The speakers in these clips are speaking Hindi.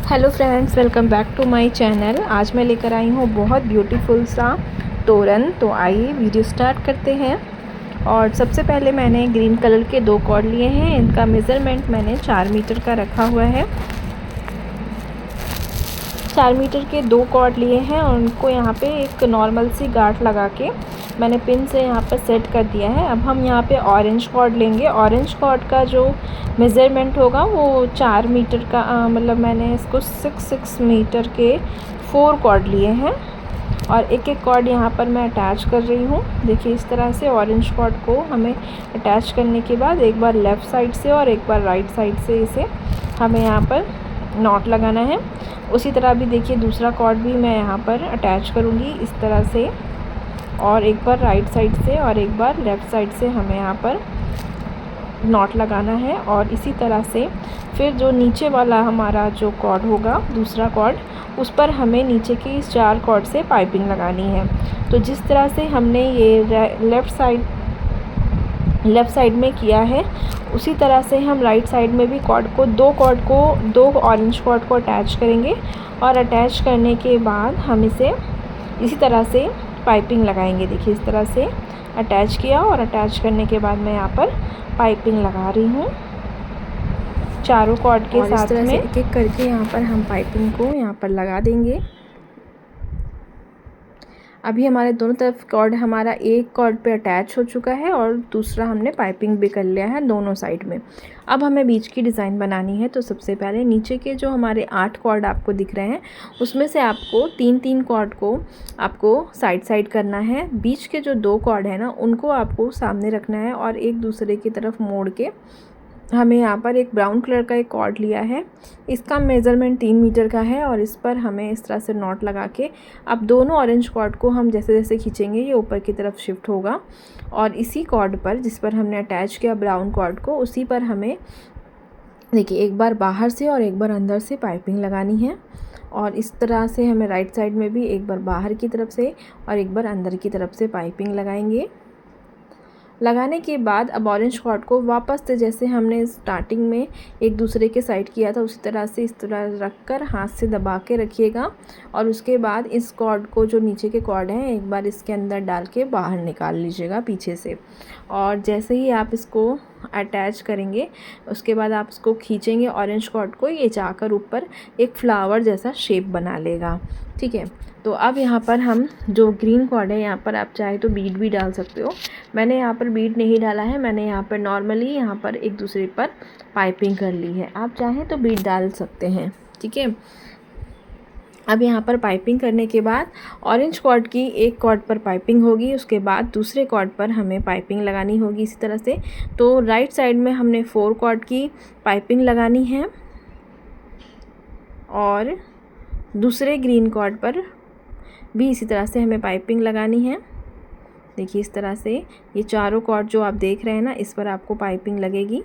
Hello friends, welcome back to my channel. आज मैं लेकर आई हूँ बहुत ब्यूटीफुल सा तोरण। तो आइए वीडियो स्टार्ट करते हैं। और सबसे पहले मैंने ग्रीन कलर के 2 कॉर्ड लिए हैं। इनका मेज़रमेंट मैंने 4 मीटर का रखा हुआ है। 4 मीटर के 2 कॉर्ड लिए हैं और उनको यहाँ पे एक नॉर्मल सी गांठ लगा के मैंने पिन से यहाँ पर सेट कर दिया है। अब हम यहाँ पे ऑरेंज कॉर्ड लेंगे। ऑरेंज कॉर्ड का जो मेज़रमेंट होगा वो 4 मीटर का मतलब मैंने इसको 6 मीटर के 4 कॉर्ड लिए हैं और एक एक कॉर्ड यहाँ पर मैं अटैच कर रही हूँ। देखिए इस तरह से ऑरेंज कॉर्ड को हमें अटैच करने के बाद एक बार लेफ़्ट साइड से और एक बार राइट साइड से इसे हमें यहाँ पर नॉट लगाना है। उसी तरह भी देखिए दूसरा कॉर्ड भी मैं यहाँ पर अटैच करूँगी इस तरह से, और एक बार राइट साइड से और एक बार लेफ़्ट साइड से हमें यहाँ पर नॉट लगाना है। और इसी तरह से फिर जो नीचे वाला हमारा जो कॉर्ड होगा दूसरा कॉर्ड, उस पर हमें नीचे की इस 4 कॉर्ड से पाइपिंग लगानी है। तो जिस तरह से हमने ये लेफ़्ट साइड में किया है उसी तरह से हम राइट साइड में भी दो ऑरेंज कॉर्ड को अटैच करेंगे। और अटैच करने के बाद हम इसे इसी तरह से पाइपिंग लगाएंगे। देखिए इस तरह से अटैच किया और अटैच करने के बाद मैं यहाँ पर पाइपिंग लगा रही हूँ चारों कॉर्ड के साथ में। एक एक करके यहाँ पर हम पाइपिंग को यहाँ पर लगा देंगे। अभी हमारे दोनों तरफ कॉर्ड, हमारा एक कॉर्ड पे अटैच हो चुका है और दूसरा हमने पाइपिंग भी कर लिया है दोनों साइड में। अब हमें बीच की डिज़ाइन बनानी है। तो सबसे पहले नीचे के जो हमारे 8 कॉर्ड आपको दिख रहे हैं उसमें से आपको 3-3 कॉर्ड को आपको साइड करना है। बीच के जो 2 कॉर्ड हैं ना उनको आपको सामने रखना है और एक दूसरे की तरफ मोड़ के हमें यहाँ पर एक ब्राउन कलर का एक कॉर्ड लिया है। इसका मेज़रमेंट 3 मीटर का है और इस पर हमें इस तरह से नॉट लगा के अब दोनों ऑरेंज कॉर्ड को हम जैसे जैसे खींचेंगे ये ऊपर की तरफ शिफ्ट होगा। और इसी कॉर्ड पर जिस पर हमने अटैच किया ब्राउन कॉर्ड को, उसी पर हमें देखिए एक बार बाहर से और एक बार अंदर से पाइपिंग लगानी है। और इस तरह से हमें राइट साइड में भी एक बार बाहर की तरफ से और एक बार अंदर की तरफ से पाइपिंग लगाएंगे। लगाने के बाद अब ऑरेंज कॉर्ड को वापस से जैसे हमने स्टार्टिंग में एक दूसरे के साइड किया था उसी तरह से इस तरह रख कर हाथ से दबा के रखिएगा। और उसके बाद इस कॉर्ड को, जो नीचे के कॉर्ड हैं, एक बार इसके अंदर डाल के बाहर निकाल लीजिएगा पीछे से। और जैसे ही आप इसको अटैच करेंगे उसके बाद आप इसको खींचेंगे ऑरेंज कॉर्ड को, ये जाकर ऊपर एक फ्लावर जैसा शेप बना लेगा। ठीक है, तो अब यहाँ पर हम जो ग्रीन कॉर्ड है यहाँ पर आप चाहे तो बीड भी डाल सकते हो। मैंने यहाँ पर बीड नहीं डाला है, मैंने यहाँ पर नॉर्मली यहाँ पर एक दूसरे पर पाइपिंग कर ली है। आप चाहें तो बीड डाल सकते हैं। ठीक है, अब यहाँ पर पाइपिंग करने के बाद ऑरेंज कॉर्ड की एक कॉर्ड पर पाइपिंग होगी, उसके बाद दूसरे कॉर्ड पर हमें पाइपिंग लगानी होगी इसी तरह से। तो राइट साइड में हमने 4 कॉर्ड की पाइपिंग लगानी है और दूसरे ग्रीन कॉर्ड पर भी इसी तरह से हमें पाइपिंग लगानी है। देखिए इस तरह से ये चारों कॉर्ड जो आप देख रहे हैं ना, इस पर आपको पाइपिंग लगेगी।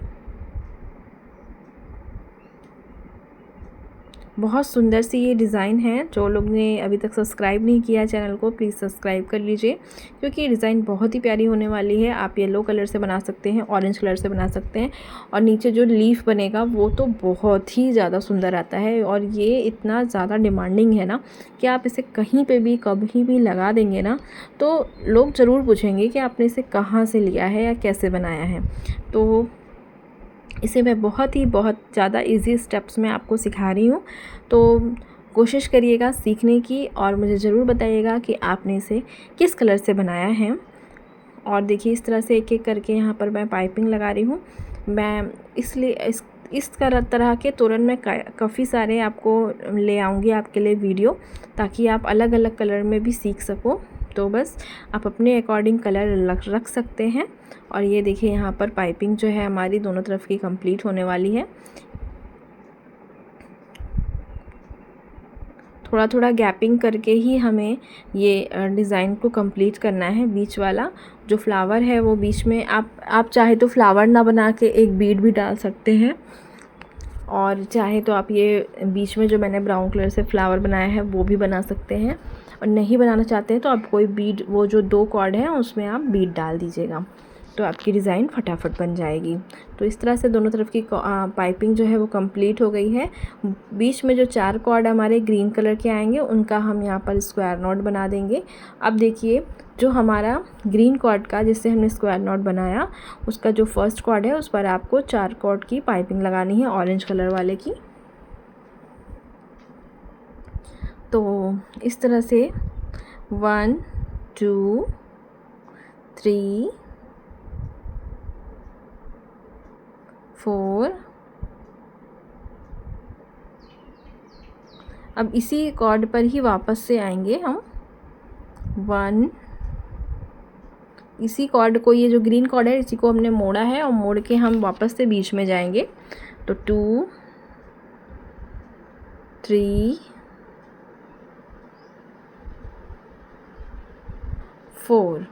बहुत सुंदर सी ये डिज़ाइन है। जो लोग ने अभी तक सब्सक्राइब नहीं किया चैनल को प्लीज़ सब्सक्राइब कर लीजिए, क्योंकि ये डिज़ाइन बहुत ही प्यारी होने वाली है। आप येलो कलर से बना सकते हैं, ऑरेंज कलर से बना सकते हैं और नीचे जो लीफ बनेगा वो तो बहुत ही ज़्यादा सुंदर आता है। और ये इतना ज़्यादा डिमांडिंग है ना कि आप इसे कहीं पर भी कभी भी लगा देंगे ना तो लोग ज़रूर पूछेंगे कि आपने इसे कहाँ से लिया है या कैसे बनाया है। तो इसे मैं बहुत ज़्यादा इजी स्टेप्स में आपको सिखा रही हूँ। तो कोशिश करिएगा सीखने की और मुझे ज़रूर बताइएगा कि आपने इसे किस कलर से बनाया है। और देखिए इस तरह से एक एक करके यहाँ पर मैं पाइपिंग लगा रही हूँ। मैं इसलिए इस तरह के तोरण में काफ़ी सारे आपको ले आऊँगी आपके लिए वीडियो, ताकि आप अलग अलग कलर में भी सीख सको। तो बस आप अपने अकॉर्डिंग कलर रख सकते हैं। और ये देखिए यहाँ पर पाइपिंग जो है हमारी दोनों तरफ की कंप्लीट होने वाली है। थोड़ा थोड़ा गैपिंग करके ही हमें ये डिज़ाइन को कंप्लीट करना है। बीच वाला जो फ्लावर है वो बीच में आप चाहे तो फ्लावर ना बना के एक बीड भी डाल सकते हैं, और चाहे तो आप ये बीच में जो मैंने ब्राउन कलर से फ्लावर बनाया है वो भी बना सकते हैं। और नहीं बनाना चाहते हैं तो आप कोई बीड, वो जो 2 कॉर्ड हैं उसमें आप बीड डाल दीजिएगा। तो आपकी डिज़ाइन फटाफट बन जाएगी। तो इस तरह से दोनों तरफ की पाइपिंग जो है वो कंप्लीट हो गई है। बीच में जो 4 कॉर्ड हमारे ग्रीन कलर के आएंगे उनका हम यहाँ पर स्क्वायर नॉट बना देंगे। अब देखिए जो हमारा ग्रीन कॉर्ड का जिससे हमने स्क्वायर नॉट बनाया उसका जो फर्स्ट कॉर्ड है उस पर आपको 4 कॉर्ड की पाइपिंग लगानी है ऑरेंज कलर वाले की। तो इस तरह से 1 2 3 4। अब इसी कॉर्ड पर ही वापस से आएंगे हम 1। इसी कॉर्ड को, ये जो ग्रीन कॉर्ड है इसी को हमने मोड़ा है और मोड़ के हम वापस से बीच में जाएंगे। तो 2 3 4।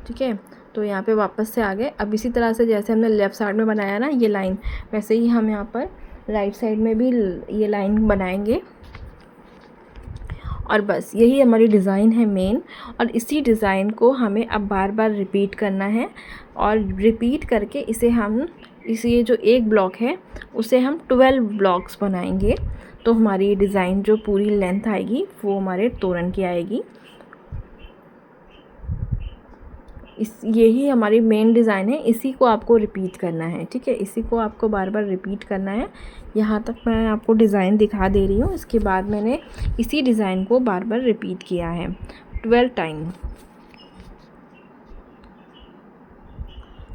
ठीक है, तो यहाँ पे वापस से आ गए। अब इसी तरह से जैसे हमने लेफ़्ट साइड में बनाया ना ये लाइन, वैसे ही हम यहाँ पर राइट साइड में भी ये लाइन बनाएंगे। और बस यही हमारी डिज़ाइन है मेन। और इसी डिज़ाइन को हमें अब बार बार रिपीट करना है और रिपीट करके इसे हम ये जो एक ब्लॉक है उसे हम 12 ब्लॉक्स बनाएंगे। तो हमारी डिज़ाइन जो पूरी लेंथ आएगी वो हमारे तोरण की आएगी। यही हमारी मेन डिज़ाइन है, इसी को आपको रिपीट करना है। ठीक है, इसी को आपको बार बार रिपीट करना है। यहाँ तक मैं आपको डिज़ाइन दिखा दे रही हूँ, इसके बाद मैंने इसी डिज़ाइन को बार बार रिपीट किया है 12 टाइम।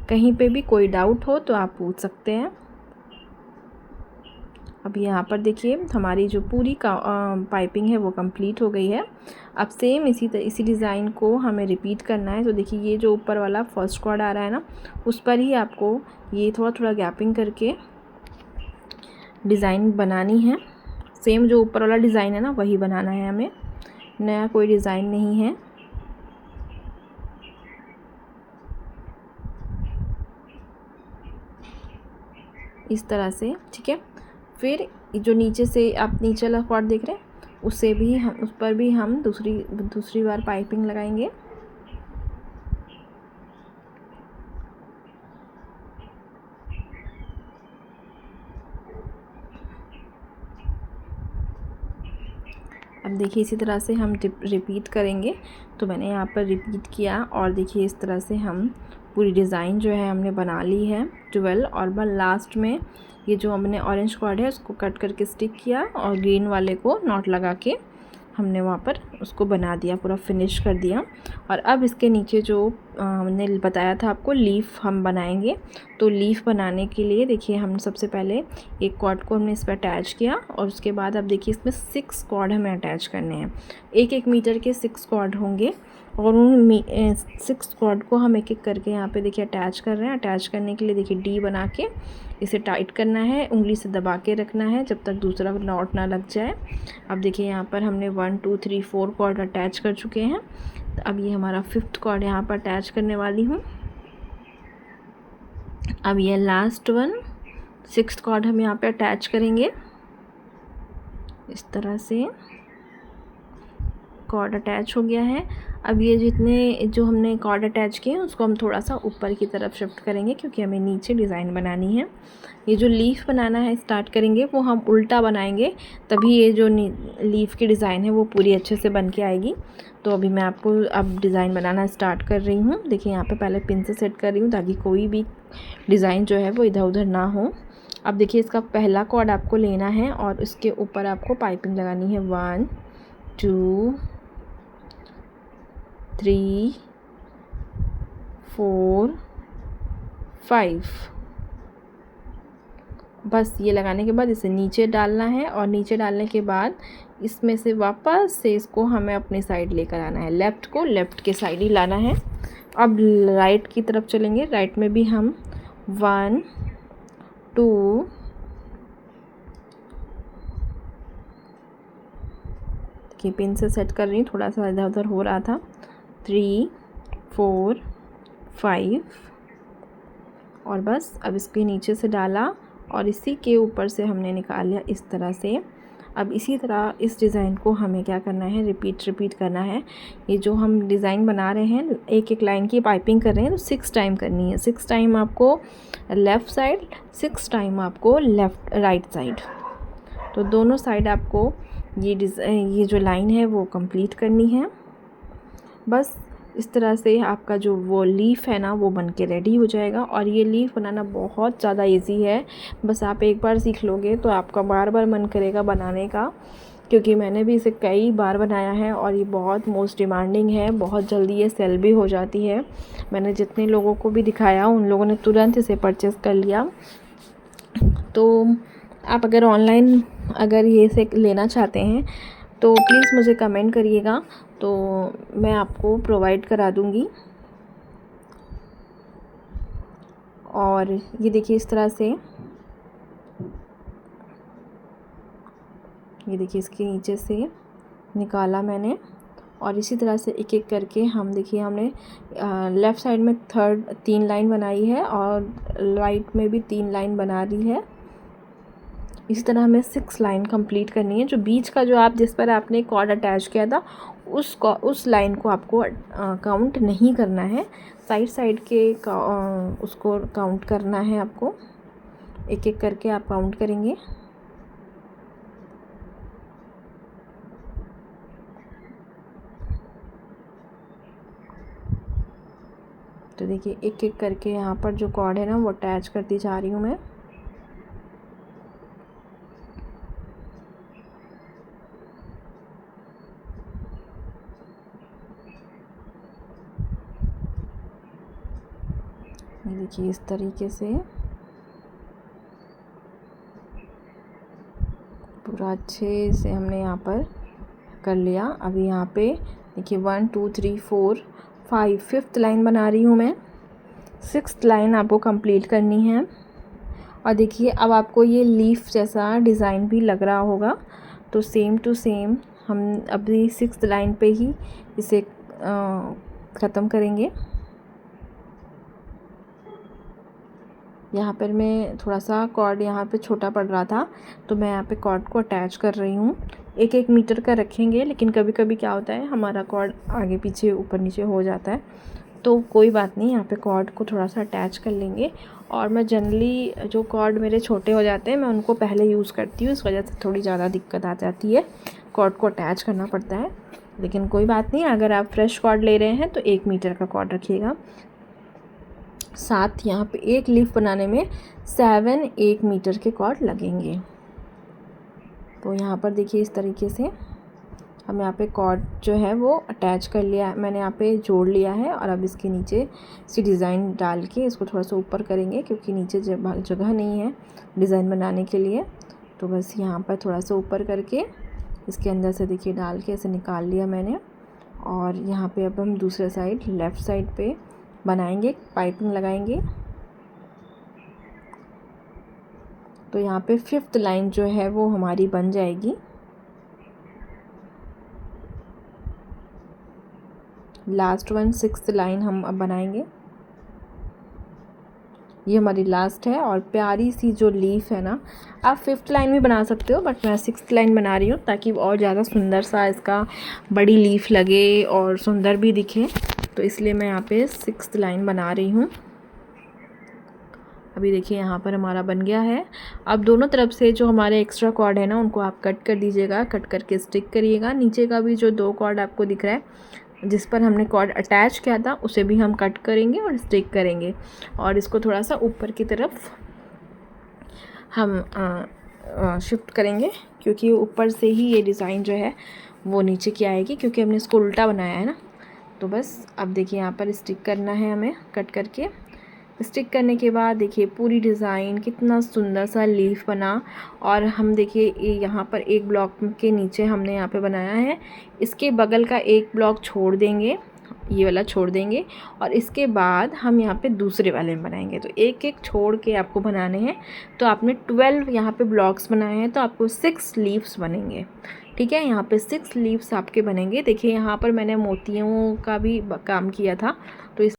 कहीं पे भी कोई डाउट हो तो आप पूछ सकते हैं। अब यहाँ पर देखिए हमारी जो पूरी पाइपिंग है वो कंप्लीट हो गई है। अब सेम इसी डिज़ाइन को हमें रिपीट करना है। तो देखिए ये जो ऊपर वाला फर्स्ट कॉर्ड आ रहा है ना उस पर ही आपको ये थोड़ा थोड़ा गैपिंग करके डिज़ाइन बनानी है। सेम जो ऊपर वाला डिज़ाइन है ना वही बनाना है हमें, नया कोई डिज़ाइन नहीं है। इस तरह से। ठीक है, फिर जो नीचे से आप नीचे वाला कॉर्ड देख रहे हैं उस पर भी हम दूसरी बार पाइपिंग लगाएंगे। अब देखिए इसी तरह से हम रिपीट करेंगे। तो मैंने यहाँ पर रिपीट किया और देखिए इस तरह से हम पूरी डिज़ाइन जो है हमने बना ली है 12। और बस लास्ट में ये जो हमने ऑरेंज कॉर्ड है उसको कट करके स्टिक किया और ग्रीन वाले को नॉट लगा के हमने वहाँ पर उसको बना दिया, पूरा फिनिश कर दिया। और अब इसके नीचे जो हमने बताया था आपको लीफ हम बनाएंगे। तो लीफ बनाने के लिए देखिए हम सबसे पहले एक कॉर्ड को हमने इस पर अटैच किया और उसके बाद अब देखिए इसमें 6 कॉर्ड हमें अटैच करने हैं। 1-1 मीटर के 6 कॉर्ड होंगे और उन 6 कॉर्ड को हम एक एक करके यहाँ पे देखिए अटैच कर रहे हैं। अटैच करने के लिए देखिए डी बना के इसे टाइट करना है, उंगली से दबा के रखना है जब तक दूसरा नॉट ना लग जाए। अब देखिए यहाँ पर हमने 1 2 3 4 कॉर्ड अटैच कर चुके हैं। तो अब ये हमारा 5th कॉर्ड यहाँ पर अटैच करने वाली हूँ। अब ये लास्ट वन 6th कॉर्ड हम यहाँ पे अटैच करेंगे। इस तरह से कॉर्ड अटैच हो गया है। अब ये जितने जो हमने कॉर्ड अटैच किए हैं उसको हम थोड़ा सा ऊपर की तरफ शिफ्ट करेंगे क्योंकि हमें नीचे डिज़ाइन बनानी है। ये जो लीफ बनाना है स्टार्ट करेंगे वो हम उल्टा बनाएंगे, तभी ये जो लीफ की डिज़ाइन है वो पूरी अच्छे से बन के आएगी। तो अभी मैं आपको अब डिज़ाइन बनाना स्टार्ट कर रही हूँ। देखिए यहाँ पे पहले पिन से सेट कर रही हूँ ताकि कोई भी डिज़ाइन जो है वो इधर उधर ना हो। अब देखिए इसका पहला कॉर्ड आपको लेना है और इसके ऊपर आपको पाइपिंग लगानी है 1 2 3 4 5। बस ये लगाने के बाद इसे नीचे डालना है और नीचे डालने के बाद इसमें से वापस से इसको हमें अपनी साइड लेकर आना है। लेफ़्ट को लेफ़्ट के साइड ही लाना है। अब राइट की तरफ चलेंगे। राइट में भी हम 1 2 की पिन से सेट कर रही हूँ, थोड़ा सा इधर उधर हो रहा था। 3 4 5 और बस अब इसके नीचे से डाला और इसी के ऊपर से हमने निकाल लिया इस तरह से। अब इसी तरह इस डिज़ाइन को हमें क्या करना है, रिपीट करना है। ये जो हम डिज़ाइन बना रहे हैं, एक एक लाइन की पाइपिंग कर रहे हैं, तो 6 टाइम करनी है। 6 टाइम आपको लेफ़्ट साइड, 6 टाइम आपको राइट साइड। तो दोनों साइड आपको ये जो लाइन है वो कंप्लीट करनी है। बस इस तरह से आपका जो वो लीफ़ है ना वो बन के रेडी हो जाएगा। और ये लीफ़ बनाना बहुत ज़्यादा इजी है, बस आप एक बार सीख लोगे तो आपका बार बार मन करेगा बनाने का, क्योंकि मैंने भी इसे कई बार बनाया है और ये बहुत मोस्ट डिमांडिंग है। बहुत जल्दी ये सेल भी हो जाती है। मैंने जितने लोगों को भी दिखाया उन लोगों ने तुरंत इसे परचेज़ कर लिया। तो आप अगर ऑनलाइन अगर ये इसे लेना चाहते हैं तो प्लीज़ मुझे कमेंट करिएगा, तो मैं आपको प्रोवाइड करा दूँगी। और ये देखिए इस तरह से, ये देखिए इसके नीचे से निकाला मैंने। और इसी तरह से एक एक करके हम देखिए हमने लेफ़्ट साइड में 3 लाइन बनाई है और राइट में भी 3 लाइन बना दी है। इसी तरह हमें 6 लाइन कंप्लीट करनी है। जो बीच का जो आप जिस पर आपने कॉर्ड अटैच किया था उस लाइन को आपको काउंट नहीं करना है, साइड के उसको काउंट करना है आपको। एक एक करके आप काउंट करेंगे। तो देखिए एक एक करके यहाँ पर जो कॉर्ड है ना वो अटैच करती जा रही हूँ मैं। ये देखिए इस तरीके से पूरा अच्छे से हमने यहाँ पर कर लिया। अभी यहाँ पे देखिए 1 2 3 4 5 5th लाइन बना रही हूँ मैं। 6th लाइन आपको कंप्लीट करनी है। और देखिए अब आपको ये लीफ जैसा डिज़ाइन भी लग रहा होगा, तो सेम टू सेम हम अभी 6th लाइन पे ही इसे ख़त्म करेंगे। यहाँ पर मैं थोड़ा सा कॉर्ड यहाँ पे छोटा पड़ रहा था, तो मैं यहाँ पे कॉर्ड को अटैच कर रही हूँ। 1-1 मीटर का रखेंगे, लेकिन कभी कभी क्या होता है हमारा कॉर्ड आगे पीछे ऊपर नीचे हो जाता है, तो कोई बात नहीं, यहाँ पे कॉर्ड को थोड़ा सा अटैच कर लेंगे। और मैं जनरली जो कॉर्ड मेरे छोटे हो जाते हैं मैं उनको पहले यूज़ करती हूँ, इस वजह से थोड़ी ज़्यादा दिक्कत आ जाती है, कॉर्ड को अटैच करना पड़ता है। लेकिन कोई बात नहीं, अगर आप फ्रेश कॉर्ड ले रहे हैं तो 1 मीटर का कॉर्ड रखिएगा। साथ यहाँ पे एक लीफ बनाने में 7 1 मीटर के कॉर्ड लगेंगे। तो यहाँ पर देखिए इस तरीके से हम यहाँ पे कॉर्ड जो है वो अटैच कर लिया, मैंने यहाँ पे जोड़ लिया है। और अब इसके नीचे इसी डिज़ाइन डाल के इसको थोड़ा सा ऊपर करेंगे, क्योंकि नीचे जगह नहीं है डिज़ाइन बनाने के लिए। तो बस यहाँ पर थोड़ा सा ऊपर करके इसके अंदर से देखिए डाल के ऐसे निकाल लिया मैंने। और यहाँ पे अब हम दूसरे साइड लेफ़्ट साइड पे बनाएंगे, पाइपिंग लगाएंगे। तो यहाँ पे 5th लाइन जो है वो हमारी बन जाएगी। लास्ट वन 6th लाइन हम अब बनाएंगे। ये हमारी लास्ट है और प्यारी सी जो लीफ है ना, आप 5th लाइन भी बना सकते हो, बट मैं 6th लाइन बना रही हूँ ताकि और ज़्यादा सुंदर सा इसका बड़ी लीफ लगे और सुंदर भी दिखे, तो इसलिए मैं यहाँ पे 6th लाइन बना रही हूँ। अभी देखिए यहाँ पर हमारा बन गया है। अब दोनों तरफ से जो हमारे एक्स्ट्रा कॉर्ड है ना उनको आप कट कर दीजिएगा, कट करके स्टिक करिएगा। नीचे का भी जो 2 कॉर्ड आपको दिख रहा है जिस पर हमने कॉर्ड अटैच किया था उसे भी हम कट करेंगे और स्टिक करेंगे। और इसको थोड़ा सा ऊपर की तरफ हम शिफ्ट करेंगे, क्योंकि ऊपर से ही ये डिज़ाइन जो है वो नीचे की आएगी, क्योंकि हमने इसको उल्टा बनाया है ना। तो बस अब देखिए यहाँ पर स्टिक करना है हमें, कट करके स्टिक करने के बाद देखिए पूरी डिज़ाइन कितना सुंदर सा लीफ बना। और हम देखिए यहाँ पर एक ब्लॉक के नीचे हमने यहाँ पे बनाया है, इसके बगल का एक ब्लॉक छोड़ देंगे, ये वाला छोड़ देंगे, और इसके बाद हम यहाँ पे दूसरे वाले में बनाएंगे। तो एक एक छोड़ के आपको बनाने हैं। तो आपने 12 यहाँ पे ब्लॉक्स बनाए हैं, तो आपको 6 लीव्स बनेंगे। ठीक है, यहाँ पे 6 लीव्स आपके बनेंगे। देखिए यहाँ पर मैंने मोतियों का भी काम किया था,